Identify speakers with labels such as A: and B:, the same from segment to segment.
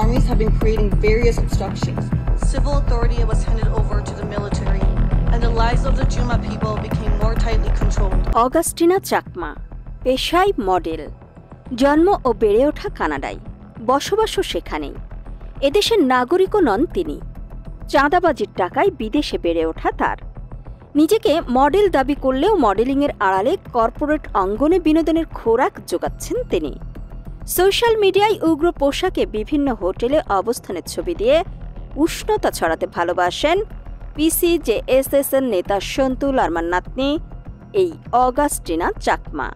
A: armies have been creating various obstructions.
B: Civil authority was handed over to the military, and the lives of the Juma people became more tightly controlled.
C: Agustina Chakma পেশায় model, জন্ম ও বেড়ে ওঠা কানাডায়, বসবাসও সেখানেই। এদেশের নাগরিকও নন তিনি। চাঁদাবাজির টাকায় বিদেশে বেড়ে ওঠা তার। নিজেকে মডেল দাবি করলেও মডেলিংয়ের আড়ালে কর্পোরেট অঙ্গনে বিনোদনের খোরাক জোগাচ্ছেন তিনি। সোশ্যাল মিডিয়ায় উগ্র পোশাকে বিভিন্ন হোটেলে অবস্থানের ছবি দিয়ে উষ্ণতা ছড়াতে ভালোবাসেন পিসিজেএসএস-এর নেতা সন্তু লারমার নাতনি এই অগাস্টিনা চাকমা।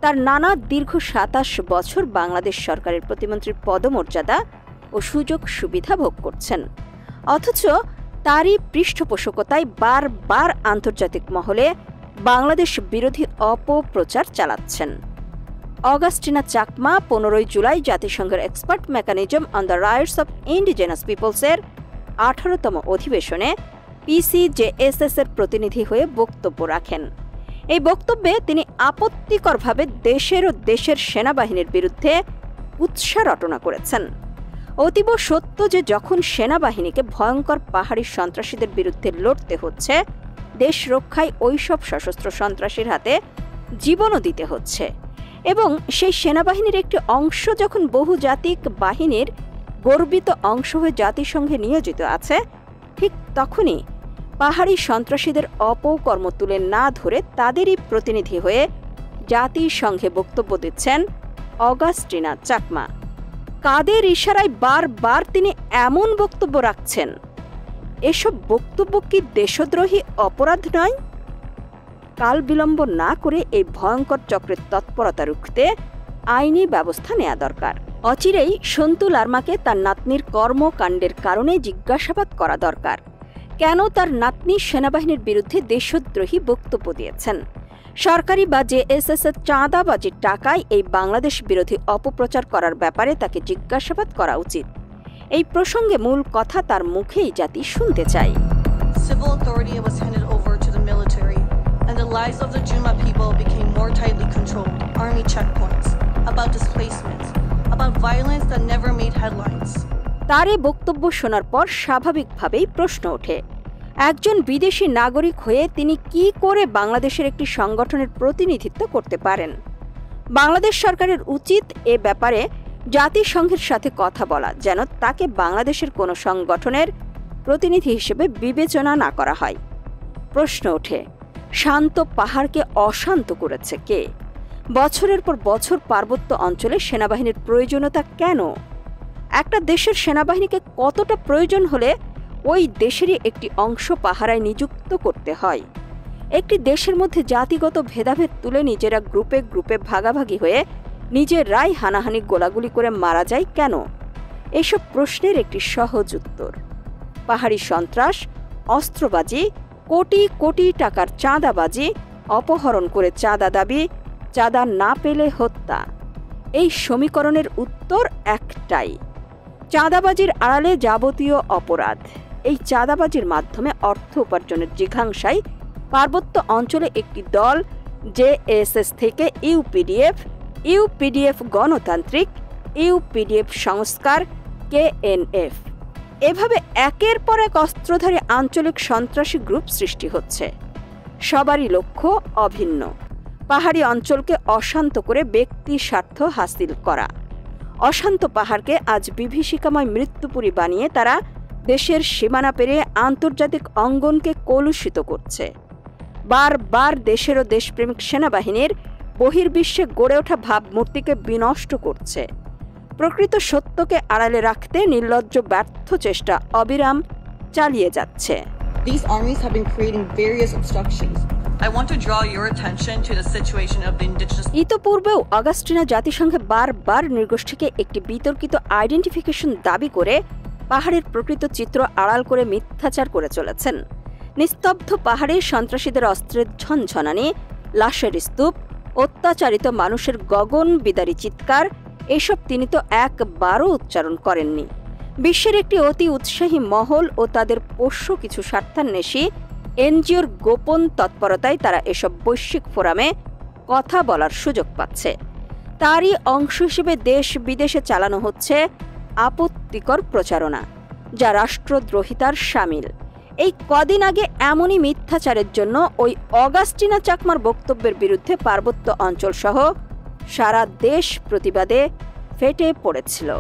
C: তার নানা দীর্ঘ ২৭ বছর বাংলাদেশ সরকারের প্রতিমন্ত্রীর পদমর্যাদা ও সুযোগ সুবিধা ভোগ করছেন, অথচ তারই পৃষ্ঠপোষকতায় বারবার আন্তর্জাতিক মহলে বাংলাদেশ বিরোধী অপপ্রচার চালাচ্ছেন। অগাস্টিনা চাকমা ১৫ জুলাই জাতিসংঘের expert mechanism on the rights of indigenous পিপলসের ১৮তম অধিবেশনে পিসিজেএসএস-এর প্রতিনিধি হয়ে বক্তব্য রাখেন। এই বক্তব্যে তিনি আপত্তিকরভাবে দেশের ও দেশের সেনাবাহিনীর বিরুদ্ধে কুৎসা রটনা করেছেন। অতীব সত্য যে যখন সেনাবাহিনীকে ভয়ঙ্কর পাহাড়ি সন্ত্রাসীদের বিরুদ্ধে লড়তে হচ্ছে, দেশ রক্ষায় ওইসব সশস্ত্র সন্ত্রাসীর হাতে জীবনও দিতে হচ্ছে, এবং সেই সেনাবাহিনীর একটি অংশ যখন বহুজাতিক বাহিনীর গর্বিত অংশ হয়ে জাতিসংঘে নিয়োজিত আছে, ঠিক তখনই পাহাড়ি সন্ত্রাসীদের অপকর্ম তুলে না ধরে তাদেরই প্রতিনিধি হয়ে জাতিসংঘে বক্তব্য দিচ্ছেন অগাস্টিনা চাকমা। কাদের ইশারায় বারবার তিনি এমন বক্তব্য রাখছেন? এসব বক্তব্য কি দেশদ্রোহী অপরাধ নয়? কাল বিলম্ব না করে এই ভয়ঙ্কর চক্রের তৎপরতা রুখতে আইনি ব্যবস্থা নেওয়া দরকার। অচিরেই সন্তু লারমাকে তার নাতনির কর্মকাণ্ডের কারণে জিজ্ঞাসাবাদ করা দরকার। কেন তার নাতনি সেনাবাহিনীর বিরুদ্ধে দেশদ্রোহী বক্তব্য দিয়েছেন? সরকারি বা জেএসএস-এর চাঁদাবাজির টাকায় এই বাংলাদেশ বিরোধী অপপ্রচার করার ব্যাপারে তাকে জিজ্ঞাসাবাদ করা উচিত। এই প্রসঙ্গে মূল কথা তার মুখেই জাতি শুনতে চায়।
B: Civil authority was handed over to the military, and the lives of the Juma people became more tightly controlled. Army checkpoints, about displacements, about violence that never made headlines.
C: তার এই বক্তব্য শোনার পর স্বাভাবিকভাবেই প্রশ্ন ওঠে, একজন বিদেশি নাগরিক হয়ে তিনি কি করে বাংলাদেশের একটি সংগঠনের প্রতিনিধিত্ব করতে পারেন? বাংলাদেশ সরকারের উচিত এ ব্যাপারে জাতিসংঘের সাথে কথা বলা, যেন তাকে বাংলাদেশের কোনো সংগঠনের প্রতিনিধি হিসেবে বিবেচনা না করা হয়। প্রশ্ন ওঠে, শান্ত পাহাড়কে অশান্ত করেছে কে? বছরের পর বছর পার্বত্য অঞ্চলে সেনাবাহিনীর প্রয়োজনীয়তা কেন? একটা দেশের সেনাবাহিনীকে কতটা প্রয়োজন হলে ওই দেশেরই একটি অংশ পাহারায় নিযুক্ত করতে হয়? একটি দেশের মধ্যে জাতিগত ভেদাভেদ তুলে নিজেরা গ্রুপে গ্রুপে ভাগাভাগি হয়ে নিজেরাই হানাহানি গোলাগুলি করে মারা যায় কেন? এসব প্রশ্নের একটি সহজ উত্তর, পাহাড়ি সন্ত্রাস, অস্ত্রবাজি, কোটি কোটি টাকার চাঁদাবাজি, অপহরণ করে চাঁদা দাবি, চাঁদা না পেলে হত্যা। এই সমীকরণের উত্তর একটাই, চাঁদাবাজির আড়ালে যাবতীয় অপরাধ। এই চাঁদাবাজির মাধ্যমে অর্থ উপার্জনের জিঘাংসায় পার্বত্য অঞ্চলে একটি দল জেএসএস থেকে ইউপিডিএফ গণতান্ত্রিক, ইউপিডিএফ সংস্কার, কেএনএফ, এভাবে একের পর এক অস্ত্রধারী আঞ্চলিক সন্ত্রাসী গ্রুপ সৃষ্টি হচ্ছে। সবারই লক্ষ্য অভিন্ন, পাহাড়ি অঞ্চলকে অশান্ত করে ব্যক্তি স্বার্থ হাসিল করা। অশান্ত পাহাড়কে আজ বিভীষিকাময় মৃত্যুপুরী বানিয়ে তারা দেশের সীমানা পেরিয়ে আন্তর্জাতিক অঙ্গনকে কলুষিত করছে। বারবার দেশের ও দেশপ্রেমিক সেনাবাহিনীর বহির্বিশ্বে গড়ে ওঠা ভাবমূর্তিকে বিনষ্ট করছে। প্রকৃত সত্যকে আড়ালে রাখতে নির্লজ্জ ব্যর্থ চেষ্টা অবিরাম চালিয়ে যাচ্ছে।
A: These armies have been creating various obstructions.
B: I want to draw your attention to the situation of the indigenous.
C: ইতোপূর্বেও অগাস্টিনা জাতিসংঘে বারবার নৃগোষ্ঠীকে একটি বিতর্কিত আইডেন্টিফিকেশন দাবি করে পাহাড়ের প্রকৃত চিত্র আড়াল করে মিথ্যাচার করে চলেছেন। নিস্তব্ধ পাহাড়ে সন্ত্রাসীদের অস্ত্রের ঝনঝনানি, লাশের স্তূপ, অত্যাচারিত মানুষের গগন বিদারী চিৎকার, এসব তিনি তো একবারও উচ্চারণ করেননি। বিশ্বের একটি অতি উৎসাহী মহল ও তাদের পোষ্য কিছু স্বার্থান্বেষী এনজিওর গোপন তৎপরতায় তারা এসব বৈশ্বিক ফোরামে কথা বলার সুযোগ পাচ্ছে। তারই অংশ হিসেবে দেশ বিদেশে চালানো হচ্ছে আপত্তিকর প্রচারণা, যা রাষ্ট্রদ্রোহিতার শামিল। এই কদিন আগে এমনই মিথ্যাচারের জন্য ওই অগাস্টিনা চাকমার বক্তব্যের বিরুদ্ধে পার্বত্য অঞ্চলসহ সারা দেশ প্রতিবাদে ফেটে পড়েছিল।